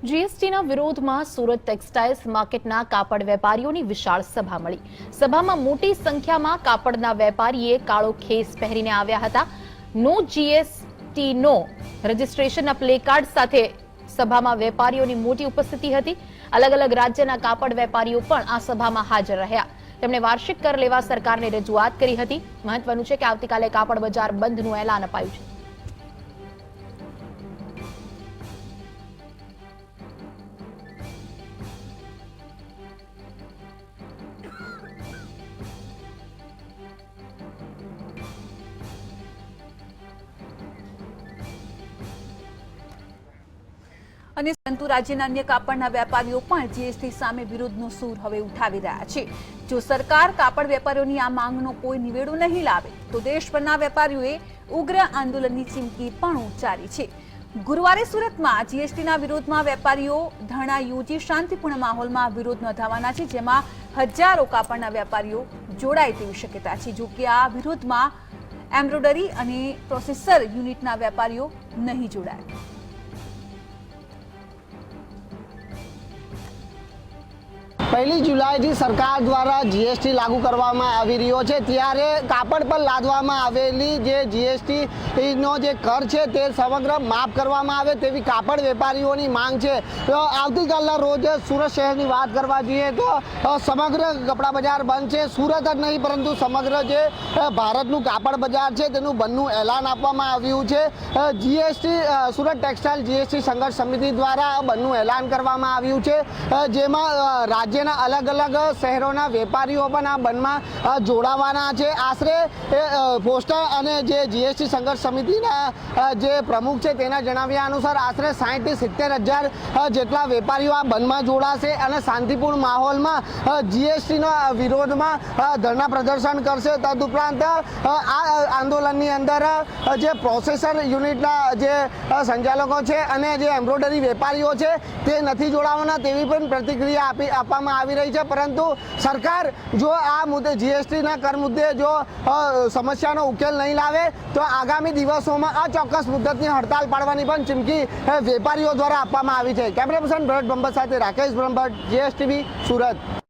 જીએસટીના વિરોધમાં સુરત ટેક્સટાઇલ્સ માર્કેટના કાપડ વેપારીઓની વિશાળ સભા મળી. સભામાં મોટી સંખ્યામાં કાપડના વેપારીએ કાળો ખેસ પહેરીને આવ્યા હતા. નો જીએસટી નો રજીસ્ટ્રેશનના પ્લેકાર્ડ સાથે સભામાં વેપારીઓની મોટી ઉપસ્થિતિ હતી. અલગ અલગ રાજ્યના કાપડ વેપારીઓ પણ આ સભામાં હાજર રહ્યા. તેમણે વાર્ષિક કર લેવા સરકારને રજૂઆત કરી હતી. મહત્વનું છે કે આવતીકાલે કાપડ બજાર બંધનું એલાન અપાયું છે. અને પરંતુ રાજ્યના અન્ય કાપડના વેપારીઓ પણ જીએસટી સામે વિરોધનો સૂર હવે ઉઠાવી રહ્યા છે. જો સરકાર કાપડ વેપારીઓની આ માંગનો કોઈ નિવેડો નહીં લાવે તો દેશભરના વેપારીઓએ ઉગ્ર આંદોલનની ચીમકી પણ ઉચ્ચારી છે. ગુરુવારે સુરતમાં જીએસટીના વિરોધમાં વેપારીઓ ધરણા યોજી શાંતિપૂર્ણ માહોલમાં વિરોધ નોંધાવવાના છે, જેમાં હજારો કાપડના વેપારીઓ જોડાય તેવી શક્યતા છે. જો કે આ વિરોધમાં એમ્બ્રોઇડરી અને પ્રોસેસર યુનિટના વેપારીઓ નહીં જોડાય. 1 જુલાઈથી સરકાર દ્વારા જીએસટી લાગુ કરવામાં આવી રહ્યો છે, ત્યારે કાપડ પર લાદવામાં આવેલી જે જીએસટીનો જે કર છે તે સમગ્ર માફ કરવામાં આવે તેવી કાપડ વેપારીઓની માંગ છે. તો આવતીકાલના રોજ સુરત શહેરની વાત કરવા જોઈએ તો સમગ્ર કપડા બજાર બંધ છે. સુરત જ નહીં પરંતુ સમગ્ર જે ભારતનું કાપડ બજાર છે તેનું બંધનું એલાન આપવામાં આવ્યું છે. જીએસટી સુરત ટેક્સટાઇલ જીએસટી સંઘર્ષ સમિતિ દ્વારા બંધનું એલાન કરવામાં આવ્યું છે, જેમાં રાજ્ય અલગ અલગ શહેરોના વેપારીઓ પણ આ બંધમાં જોડાવાના છે. આશરે પોસ્ટલ અને જે જીએસટી સંઘર્ષ સમિતિના જે પ્રમુખ છે તેના જણાવ્યા અનુસાર આશરે 60 થી 70,000 જેટલા વેપારીઓ આ બંધમાં જોડાશે અને શાંતિપૂર્ણ માહોલમાં જીએસટીના વિરોધમાં ધરણા પ્રદર્શન કરશે. તદુપરાંત આ આંદોલનની અંદર જે પ્રોસેસર યુનિટના જે સંચાલકો છે અને જે એમ્બ્રોઇડરી વેપારીઓ છે તે નથી જોડાવાના તેવી પણ પ્રતિક્રિયા આપવામાં આવી રહી છે. પરંતુ સરકાર જો આ મુદ્દે જીએસટીના કર મુદ્દે જો સમસ્યાનો ઉકેલ નહીં લાવે તો આગામી દિવસોમાં અચોક્કસ મુદ્દતની હડતાલ પાડવાની પણ ચીમકી વેપારીઓ દ્વારા આપવામાં આવી છે. કેમેરા પર્સન ભરત બ્રહ્મભટ્ટ સાથે રાકેશ બ્રહ્મભટ્ટ, જીએસટીવી, સુરત.